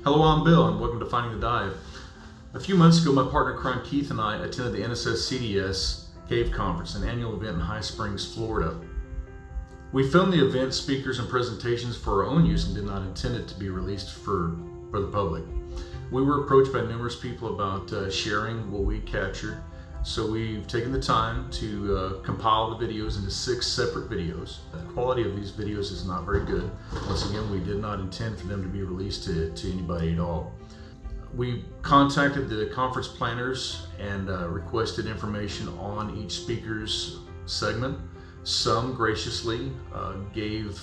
Hello, I'm Bill, and welcome to Finding the Dive. A few months ago, my partner crime Keith and I attended the NSS-CDS Cave Conference, an annual event in High Springs, Florida. We filmed the event, speakers, and presentations for our own use and did not intend it to be released for the public. We were approached by numerous people about sharing what we captured, so we've taken the time to compile the videos into 6 separate videos. The quality of these videos is not very good. Once again, we did not intend for them to be released to anybody at all. We contacted the conference planners and requested information on each speaker's segment. Some graciously gave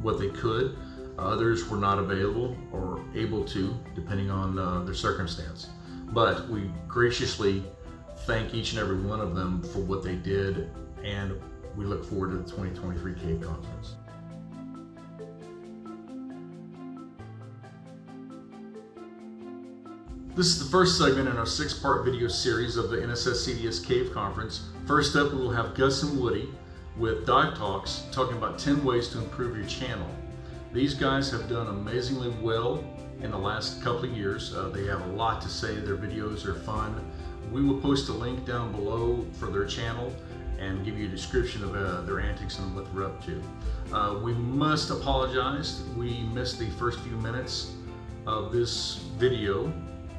what they could. Others were not available or able to, depending on their circumstance. But we graciously thank each and every one of them for what they did, and we look forward to the 2023 Cave Conference. This is the first segment in our 6-part video series of the NSS-CDS Cave Conference. First up, we will have Gus and Woody with Dive Talks, talking about 10 ways to improve your channel. These guys have done amazingly well in the last couple of years. They have a lot to say. Their videos are fun. We will post a link down below for their channel and give you a description of their antics and what they're up to. We must apologize. We missed the first few minutes of this video.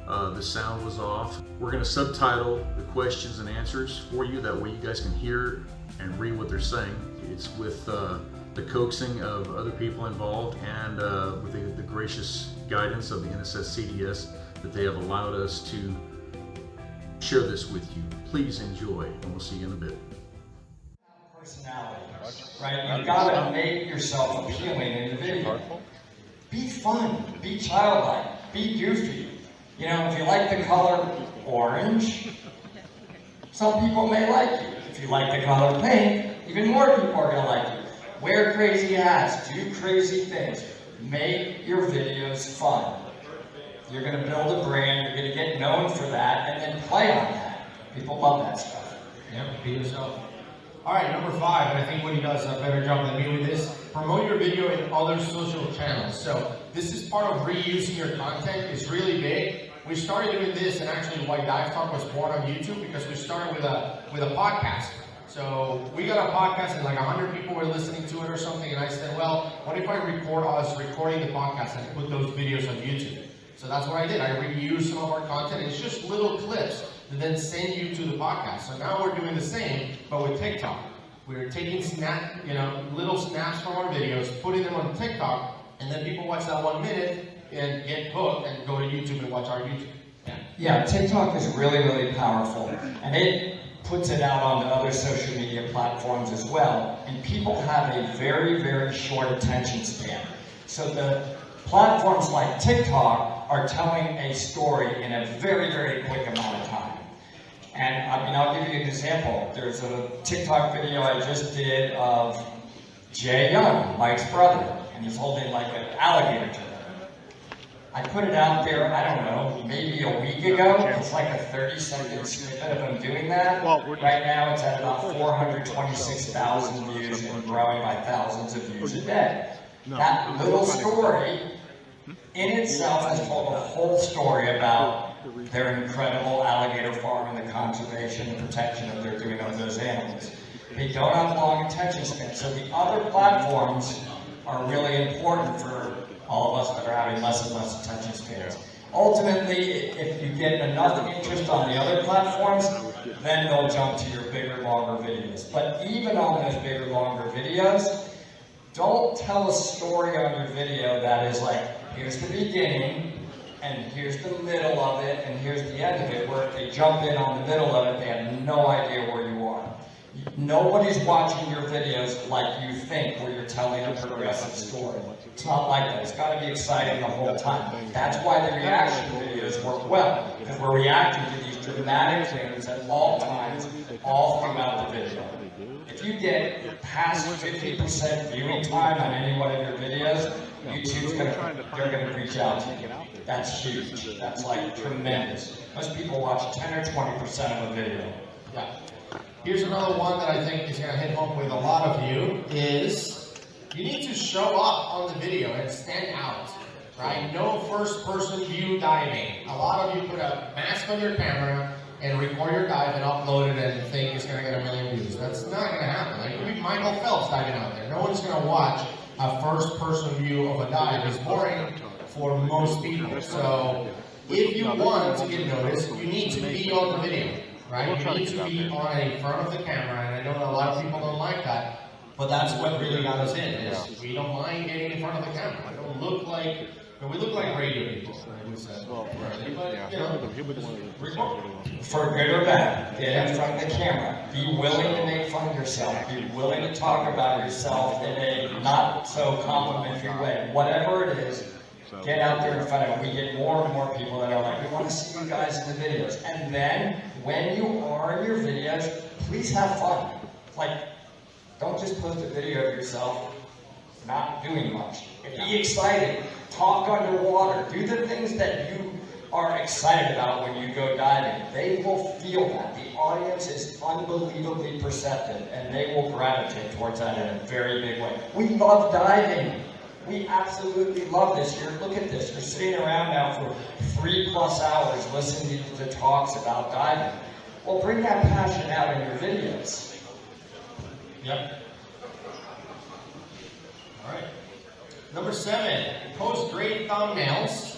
The sound was off. We're going to subtitle the questions and answers for you. That way you guys can hear and read what they're saying. It's with the coaxing of other people involved and with the gracious guidance of the NSS-CDS that they have allowed us to share this with you. Please enjoy, and we'll see you in a bit. Personality, right? You've got to make yourself appealing in the video. Be fun, be childlike, be goofy. You know, if you like the color orange, some people may like you. If you like the color pink, even more people are going to like you. Wear crazy hats, do crazy things. Make your videos fun. You're going to build a brand, you're going to get known for that, and then play on that. People love that stuff. Yep, be yourself. All right, number 5, and I think Woody does a better job than me with this. Promote your video in other social channels. So this is part of reusing your content. It's really big. We started doing this, and actually why Dive Talk was born on YouTube, because we started with a podcast. So we got a podcast and like 100 people were listening to it or something, and I said, well, what if I record us recording the podcast and put those videos on YouTube? So that's what I did. I reused some of our content. It's just little clips that then send you to the podcast. So now we're doing the same, but with TikTok. We're taking little snaps from our videos, putting them on TikTok, and then people watch that 1 minute and get hooked and go to YouTube and watch our YouTube. Yeah, TikTok is really, really powerful, and it puts it out on the other social media platforms as well. And people have a very, very short attention span. So the platforms like TikTok are telling a story in a very, very quick amount of time. And I'll give you an example. There's a TikTok video I just did of Jay Young, Mike's brother, and he's holding like an alligator to him. I put it out there, I don't know, maybe a week ago. It's like a 30-second snippet of him doing that. Right now it's at about 426,000 views and growing by thousands of views a day. That little story in itself has told a whole story about their incredible alligator farm and the conservation and protection that they're doing of those animals. They don't have long attention spans, so the other platforms are really important for all of us that are having less and less attention spans. Ultimately, if you get enough interest on the other platforms, then they'll jump to your bigger, longer videos. But even on those bigger, longer videos, don't tell a story on your video that is like, here's the beginning, and here's the middle of it, and here's the end of it, where if they jump in on the middle of it, they have no idea where you are. Nobody's watching your videos like you think, where you're telling a progressive story. It's not like that. It's got to be exciting the whole time. That's why the reaction videos work well, because we're reacting to these dramatic things at all times, all throughout the video. If you get past 50% viewing time on any one of your videos, YouTube's they're gonna reach out to you. That's huge. That's like tremendous. Most people watch 10 or 20% of a video. Yeah. Here's another one that I think is gonna hit home with a lot of you is you need to show up on the video and stand out. right? No first-person view diving. A lot of you put a mask on your camera and record your dive and upload it and think it's going to get 1 million views. That's not going to happen. Like, we Michael Phelps diving out there. No one's going to watch a first-person view of a dive. It's boring for most people. So if you want to get noticed, you need to be on the video, right? You need to be on in front of the camera, and I know that a lot of people don't like that, but that's what really got us in, is we don't mind getting in front of the camera. We don't look like, we look like radio people, I would say. But, you know, For good or bad, get in front of the camera. Be willing to make fun of yourself. Be willing to talk about yourself in a not so complimentary way. Whatever it is, get out there in front of it. We get more and more people that are like, we want to see you guys in the videos. And then, when you are in your videos, please have fun. Like, don't just post a video of yourself not doing much. Be excited. Talk underwater. Do the things that you are excited about when you go diving. They will feel that. The audience is unbelievably perceptive, and they will gravitate towards that in a very big way. We love diving. We absolutely love this. Look at this. You're sitting around now for 3+ hours listening to talks about diving. Well, bring that passion out in your videos. Yep. All right. Number 7, post great thumbnails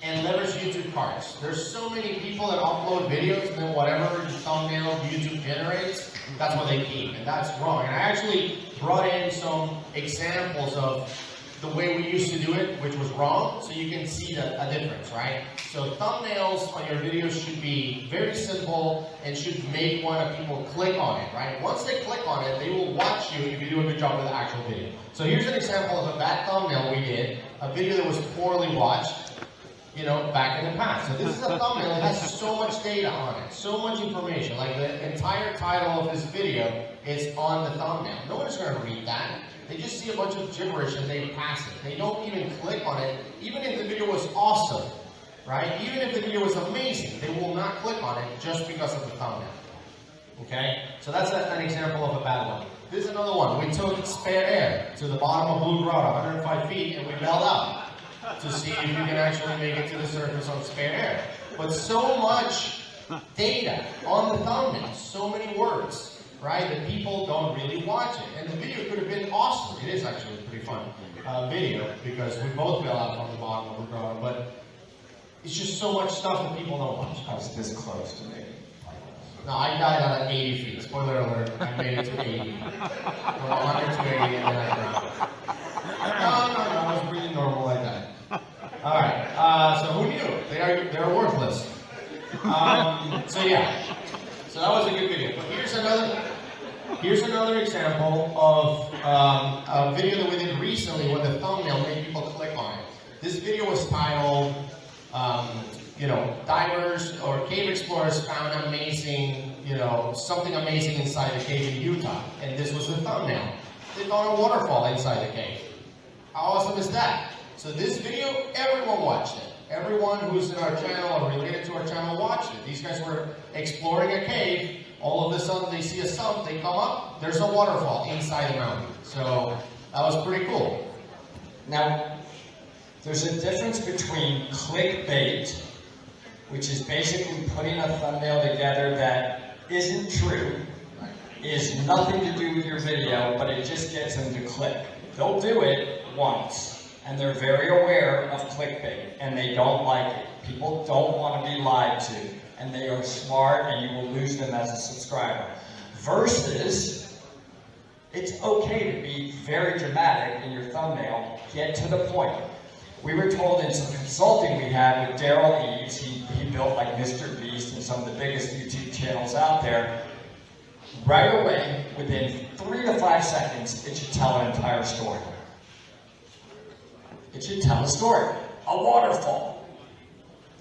and leverage YouTube cards. There's so many people that upload videos and then whatever thumbnail YouTube generates, that's what they keep, and that's wrong. And I actually brought in some examples of the way we used to do it, which was wrong, so you can see a difference, right? So thumbnails on your videos should be very simple and should make one of people click on it, right? Once they click on it, they will watch you if you do a good job with the actual video. So here's an example of a bad thumbnail we did, a video that was poorly watched, you know, back in the past. So this is a thumbnail that has so much data on it, so much information. Like the entire title of this video is on the thumbnail. No one's going to read that. They just see a bunch of gibberish and they pass it. They don't even click on it, even if the video was awesome, right? Even if the video was amazing, they will not click on it just because of the thumbnail. Okay? So that's an example of a bad one. This is another one. We took spare air to the bottom of Blue Grotto, 105 feet, and we bailed out to see if you can actually make it to the surface on spare air. But so much data on the thumbnail, so many words, right, that people don't really watch it. And the video could have been awesome. It is actually a pretty fun video because we both fell out on the bottom of the grotto, but it's just so much stuff that people don't watch. I was this close to me. No, I died on 80 feet. Spoiler alert, I made it to 80. From 100 to 80 and then I dropped. No, I was really normal like that. Alright, so who knew? They're worthless. So yeah. So that was a good video. But here's another example of a video that we did recently where the thumbnail made people click on it. This video was titled, divers or cave explorers found amazing, something amazing inside a cave in Utah. And this was the thumbnail. They found a waterfall inside the cave. How awesome is that? So this video, everyone watched it. Everyone who's in our channel or related to our channel watched it. These guys were exploring a cave. All of a sudden they see a sump, they come up, there's a waterfall inside the mountain. So that was pretty cool. Now, there's a difference between clickbait, which is basically putting a thumbnail together that isn't true, is nothing to do with your video, but it just gets them to click. They'll do it once. And they're very aware of clickbait, and they don't like it. People don't want to be lied to, and they are smart, and you will lose them as a subscriber. Versus, it's okay to be very dramatic in your thumbnail, get to the point. We were told in some consulting we had with Daryl Eves, he built like Mr. Beast and some of the biggest YouTube channels out there. Right away, within 3 to 5 seconds, it should tell an entire story. It should tell a story. A waterfall.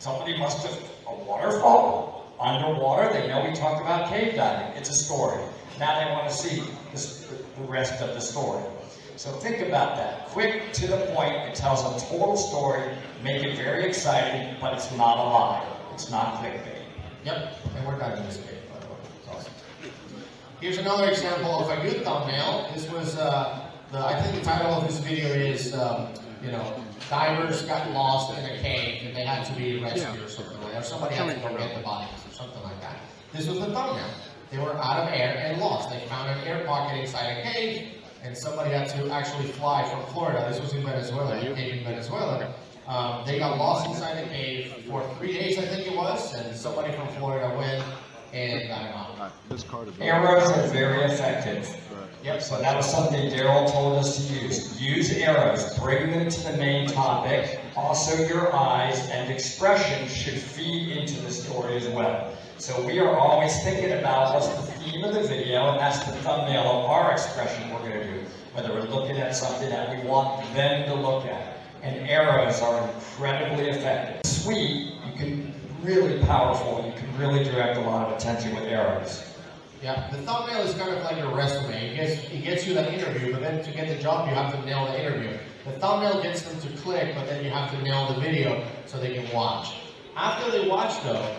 Somebody must have, a waterfall? Underwater? They know we talked about cave diving. It's a story. Now they want to see the rest of the story. So think about that. Quick, to the point, it tells a total story, make it very exciting, but it's not a lie. It's not clickbait. Yep, and we're diving this cave, by the way. It's awesome. Here's another example of a good thumbnail. This was I think the title of this video is, divers got lost in a cave and they had to be rescued or something like that. Or somebody had to go get the bodies or something like that. This was the thumbnail. They were out of air and lost. They found an air pocket inside a cave, and somebody had to actually fly from Florida. This was in Venezuela, a cave in Venezuela. They got lost inside the cave for 3 days, I think it was, and somebody from Florida went and got him out. Arrows are very effective. Yep. So that was something Daryl told us to use. Use arrows, bring them to the main topic. Also your eyes and expression should feed into the story as well. So we are always thinking about what's the theme of the video, and that's the thumbnail of our expression we're going to do. Whether we're looking at something that we want them to look at. And arrows are incredibly effective. Sweet, you can really powerful, you can really direct a lot of attention with arrows. Yeah, the thumbnail is kind of like your resume. It gets you that interview, but then to get the job, you have to nail the interview. The thumbnail gets them to click, but then you have to nail the video so they can watch. After they watch, though,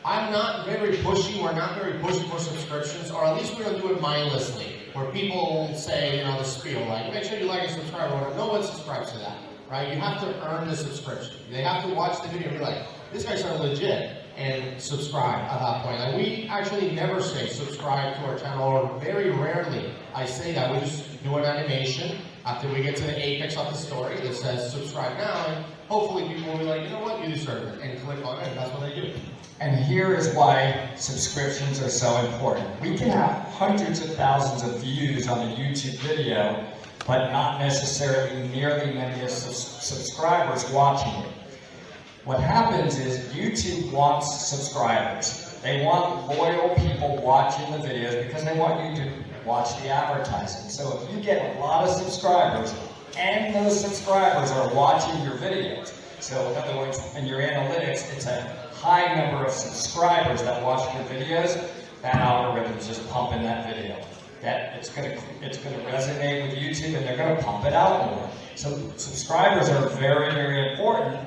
I'm not very pushy. We're not very pushy for subscriptions, or at least we don't do it mindlessly, where people say, the spiel, like, make sure you like and subscribe, or no one subscribes to that, right? You have to earn the subscription. They have to watch the video and be like, this guy's not legit, and subscribe at that point. Like, we actually never say subscribe to our channel, or very rarely I say that. We just do an animation after we get to the apex of the story that says subscribe now, and hopefully people will be like, you know what, you deserve it, and click on it, and that's what they do. And here is why subscriptions are so important. We can have hundreds of thousands of views on a YouTube video, but not necessarily nearly many as subscribers watching it. What happens is YouTube wants subscribers. They want loyal people watching the videos because they want you to watch the advertising. So if you get a lot of subscribers and those subscribers are watching your videos, so in other words, in your analytics, it's a high number of subscribers that watch your videos, that algorithm is just pumping that video. That it's gonna resonate with YouTube, and they're gonna pump it out more. So subscribers are very, very important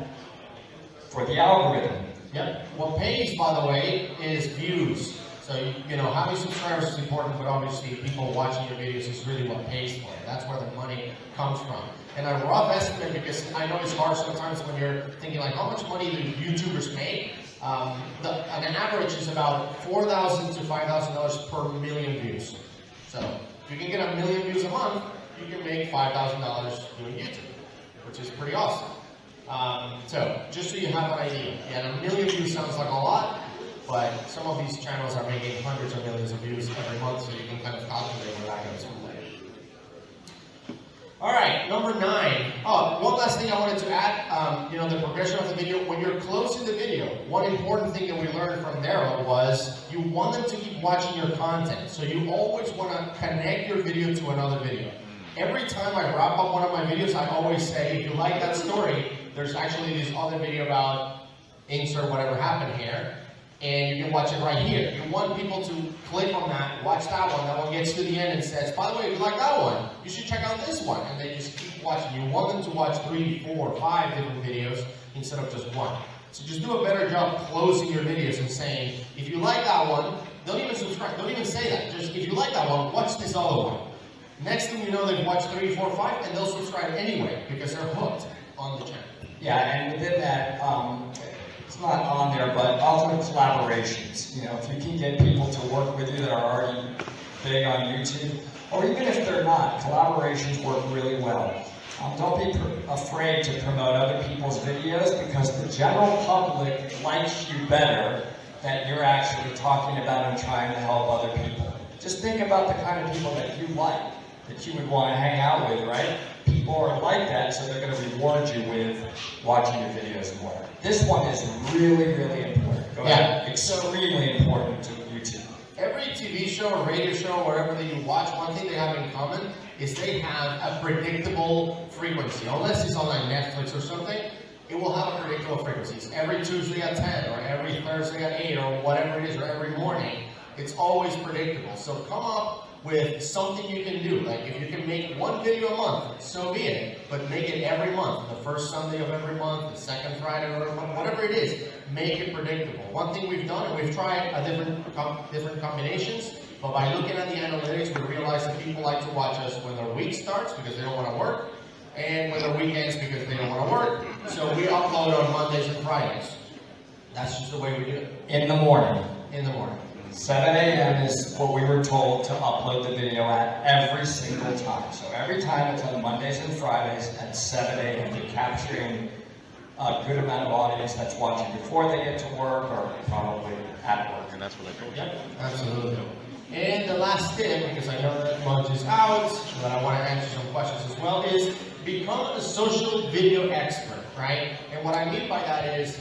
for the algorithm. Yep. What pays, by the way, is views. So having subscribers is important, but obviously people watching your videos is really what pays for it. That's where the money comes from. And a rough estimate, because I know it's hard sometimes when you're thinking like, how much money do YouTubers make? On an average is about $4,000 to $5,000 per million views. So if you can get 1 million views a month, you can make $5,000 doing YouTube, which is pretty awesome. So just so you have an idea, yeah, 1 million views sounds like a lot, but some of these channels are making hundreds of millions of views every month, so you can kind of calculate where that goes from there. All right, number 9. Oh, one last thing I wanted to add, the progression of the video. When you're closing the video, one important thing that we learned from Daryl was you want them to keep watching your content. So you always want to connect your video to another video. Every time I wrap up one of my videos, I always say, if you like that story, there's actually this other video about insert whatever happened here, and you can watch it right here. You want people to click on that, watch that one. That one gets to the end and says, by the way, if you like that one, you should check out this one. And they just keep watching. You want them to watch 3, 4, 5 different videos instead of just one. So just do a better job closing your videos and saying, if you like that one, don't even subscribe. Don't even say that. Just, if you like that one, watch this other one. Next thing you know, they've watched 3, 4, 5, and they'll subscribe anyway because they're hooked on the channel. Yeah, and within that, it's not on there, but also collaborations. If you can get people to work with you that are already big on YouTube, or even if they're not, collaborations work really well. Don't be afraid to promote other people's videos, because the general public likes you better that you're actually talking about and trying to help other people. Just think about the kind of people that you like, that you would want to hang out with, right? People are like that, so they're going to reward you with watching your videos more. This one is really, really important. Extremely important to YouTube. Every TV show or radio show or wherever that you watch, one thing they have in common is they have a predictable frequency. Unless it's on like Netflix or something, it will have a predictable frequency. It's every Tuesday at 10 or every Thursday at 8 or whatever it is, or every morning. It's always predictable. So come up with something you can do. Like if you can make one video a month, so be it, but make it every month. The first Sunday of every month, the second Friday of every month, whatever it is, make it predictable. One thing we've done, and we've tried different combinations, But by looking at the analytics, we realize that people like to watch us when their week starts because they don't want to work, and when their weekends because they don't want to work. So we upload on Mondays and Fridays. That's just the way we do it. In the morning. In the morning. 7 a.m. is what we were told to upload the video at every single time. So every time it's on Mondays and Fridays at 7 a.m. You're capturing a good amount of audience that's watching before they get to work or probably at work. And that's what I told you. Yep, absolutely. And the last tip, because I know that lunch is out, but I want to answer some questions as well, is become a social video expert, right? And what I mean by that is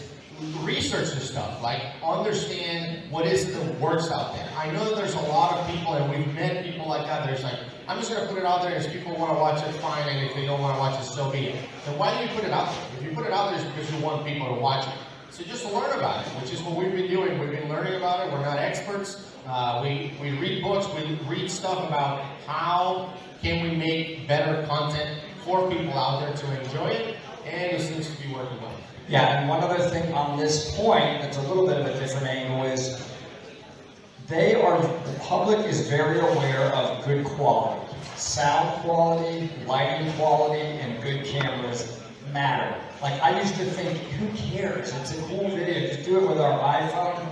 research this stuff, like understand what is the works out there. I know that there's a lot of people, and we've met people like that, there's like, I'm just going to put it out there, and if people want to watch it, fine, and if they don't want to watch it, so be it. Then why do you put it out there? If you put it out there, it's because you want people to watch it. So just learn about it, which is what we've been doing. We've been learning about it. We're not experts. We read books. We read stuff about how can we make better content for people out there to enjoy it, and it seems to be working well. Yeah, and one other thing on this point that's a little bit of a different angle is the public is very aware of good quality. Sound quality, lighting quality, and good cameras matter. Like, I used to think, who cares? It's a cool video. Just do it with our iPhone.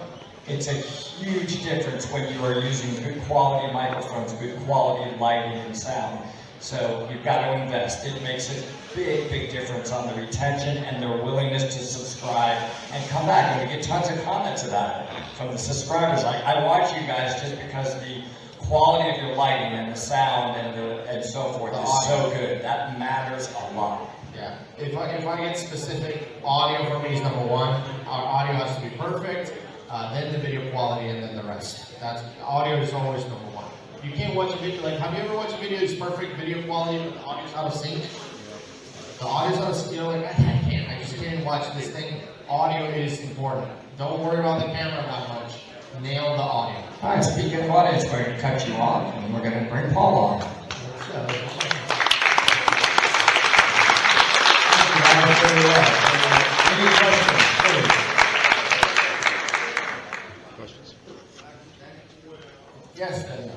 It's a huge difference when you are using good quality microphones, good quality lighting and sound. So you've got to invest. It makes a big, big difference on the retention and their willingness to subscribe and come back. And we get tons of comments about it from the subscribers. Like, I watch you guys just because the quality of your lighting and the sound and so forth is so good. That matters a lot. Yeah. If I get specific, audio for me is number one. Our audio has to be perfect, then the video quality, and then the rest. Audio is always number one. You can't watch a video, like, have you ever watched a video that's perfect video quality, but the audio's out of sync? The audio's out of sync, like, I just can't watch this thing. Audio is important. Don't worry about the camera that much. Nail the audio. All right, speaking of audience, we're going to cut you off, and we're going to bring Paul on. Any questions, please? Questions? Yes, then.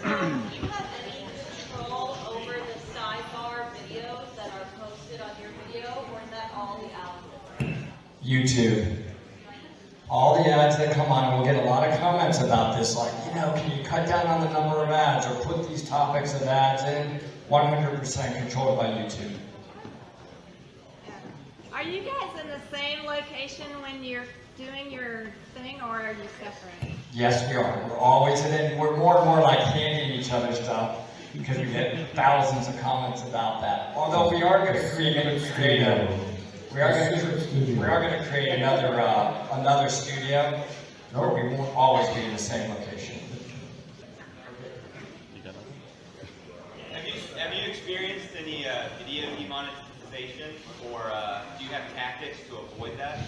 Do you have any control over the sidebar videos that are posted on your video, or is that all the algorithm? YouTube. All the ads that come on, and we'll get a lot of comments about this, like, can you cut down on the number of ads or put these topics of ads in? 100% controlled by YouTube. Are you guys in the same location when you're doing your thing, or are you separate? Yes, we are. We're always we're more and more like handing each other stuff because we get thousands of comments about that. Although we are going to create another studio where we won't always be in the same location. Have you experienced any video demonetization, or do you have tactics to avoid that?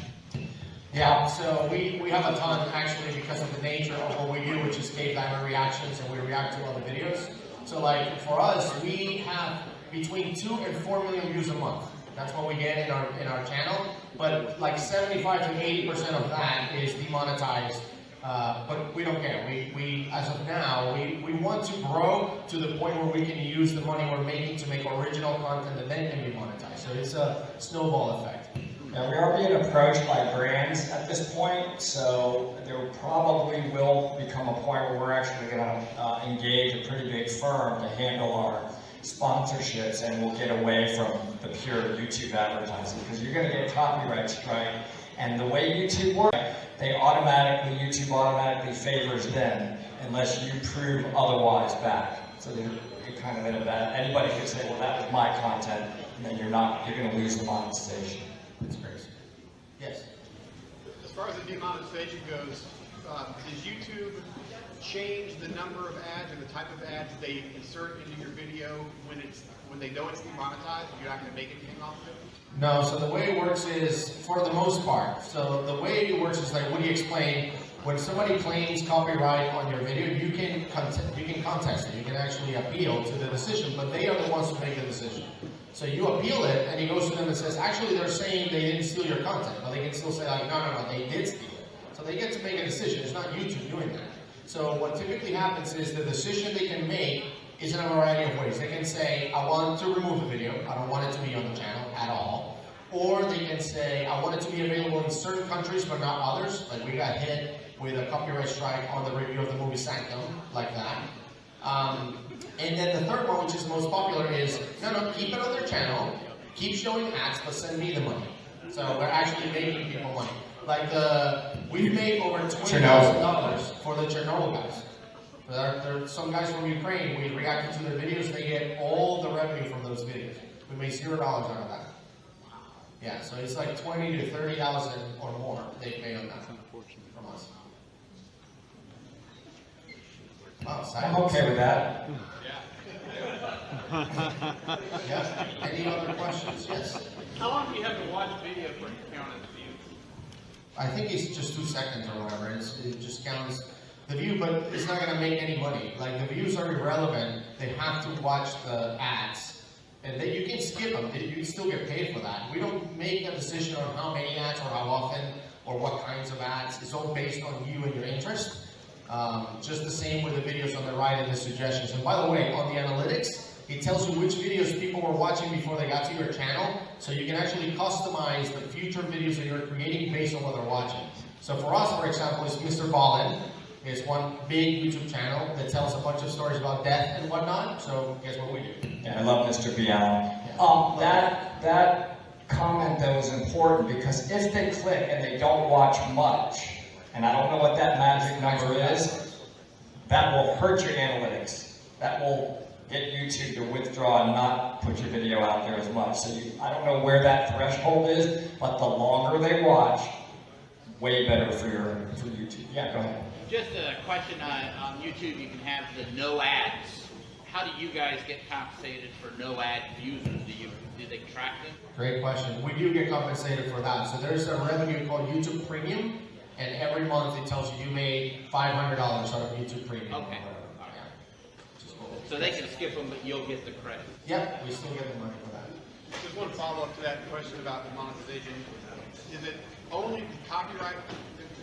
Yeah, so we have a ton, actually, because of the nature of what we do, which is cave diver reactions, and we react to other videos. So, like, for us, we have between 2 and 4 million views a month. That's what we get in our channel. But like 75 to 80% of that is demonetized. But we don't care. We as of now, we want to grow to the point where we can use the money we're making to make original content that then can be monetized. So it's a snowball effect. Now, we are being approached by brands at this point, so there probably will become a point where we're actually going to engage a pretty big firm to handle our sponsorships, and we'll get away from the pure YouTube advertising, because you're going to get copyright strike. And the way YouTube works, YouTube automatically favors them unless you prove otherwise back. So you're kind of in a bad. Anybody could say, well, that was my content, and then you're going to lose the monetization. That's crazy. Yes. As far as the demonetization goes, does YouTube change the number of ads or the type of ads they insert into your video when they know it's demonetized? You're not going to make anything off of it? No, so the way it works is, for the most part, so the way it works is like Woody explained, when somebody claims copyright on your video, you can contest it, you can actually appeal to the decision, but they are the ones who make the decision. So you appeal it, and he goes to them and says, actually they're saying they didn't steal your content, but they can still say like, no, they did steal it. So they get to make a decision, it's not YouTube doing that. So what typically happens is the decision they can make is in a variety of ways. They can say, I want to remove the video, I don't want it to be on the channel at all. Or they can say, I want it to be available in certain countries but not others. Like we got hit with a copyright strike on the review of the movie Sanctum, like that. And then the third one, which is the most popular, is, no, keep it on their channel, keep showing ads, but send me the money. So we're actually making people money. Like we've made over $20,000 for the Chernobyl guys. There are some guys from Ukraine, we reacted to their videos, they get all the revenue from those videos. We made $0 out of that. Yeah, so it's like $20,000 to $30,000 or more they've made on that from us. Oh, I'm okay with that. Yeah. Any other questions? Yes. How long do you have to watch a video for it to count as a view? I think it's just 2 seconds or whatever. It just counts the view, but it's not going to make any money. Like the views are irrelevant. They have to watch the ads, and then you can skip them. You can still get paid for that. We don't make a decision on how many ads or how often or what kinds of ads. It's all based on you and your interest. Just the same with the videos on the right and the suggestions. And by the way, on the analytics, it tells you which videos people were watching before they got to your channel, so you can actually customize the future videos that you're creating based on what they're watching. So for us, for example, is Mr. Ballin. Is one big YouTube channel that tells a bunch of stories about death and whatnot. So guess what we do? Yeah, I love Mr. Beyond. That comment though is important, because if they click and they don't watch much, and I don't know what that magic number is, that will hurt your analytics. That will get YouTube to withdraw and not put your video out there as much. So I don't know where that threshold is, but the longer they watch, way better for YouTube. Yeah, go ahead. Just a question on YouTube, you can have the no ads. How do you guys get compensated for no ad users? Do they track them? Great question. We do get compensated for that. So there's a revenue called YouTube Premium, and every month it tells you made $500 out of YouTube Premium. Okay. Yeah. Cool. So they can skip them, but you'll get the credit. Yep, we still get the money for that. Just one follow-up to that question about the monetization. Is it only the copyright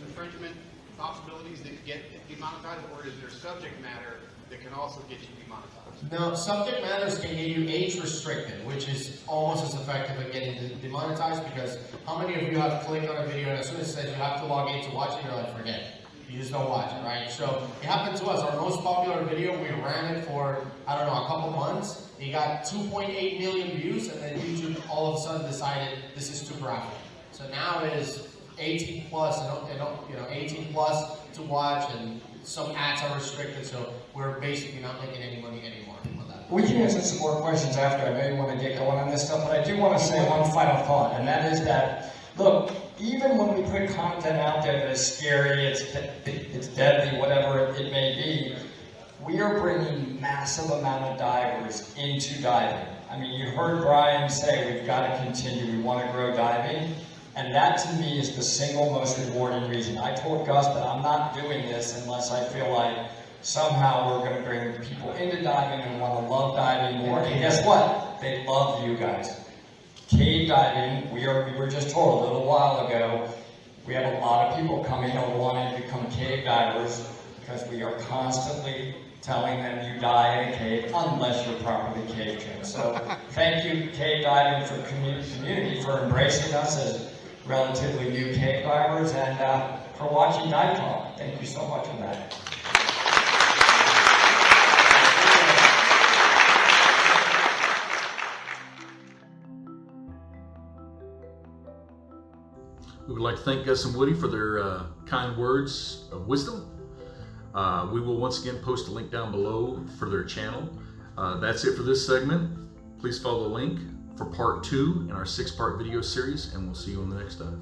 infringement possibilities that get demonetized, or is there subject matter that can also get you demonetized? No, subject matters can get you age restricted, which is almost as effective at getting demonetized, because how many of you have clicked on a video and as soon as it says you have to log in to watch it, you're like, forget it. You just don't watch it, right? So it happened to us. Our most popular video, we ran it for, I don't know, a couple months. It got 2.8 million views, and then YouTube all of a sudden decided this is too graphic. So now it is 18 plus, and 18 plus to watch, and some ads are restricted, so we're basically not making any money anymore on that. We can answer some more questions after. I know you want to get going on this stuff, but I do want to say one final thought, and that is that, look, even when we put content out there that is scary, it's deadly, whatever it may be, we are bringing massive amount of divers into diving. I mean, you heard Brian say we've got to continue, we want to grow diving. And that to me is the single most rewarding reason. I told Gus that I'm not doing this unless I feel like somehow we're going to bring people into diving and want to love diving more. And guess what? They love you guys. Cave diving, we were just told a little while ago, we have a lot of people coming over wanting to become cave divers because we are constantly telling them you die in a cave unless you're properly cave trained. So thank you, cave diving for community for embracing us as relatively new cave divers, and for watching Dive Talk. Thank you so much for that. We would like to thank Gus and Woody for their kind words of wisdom. We will once again post a link down below for their channel. That's it for this segment. Please follow the link for part 2 in our 6-part video series, and we'll see you on the next dive.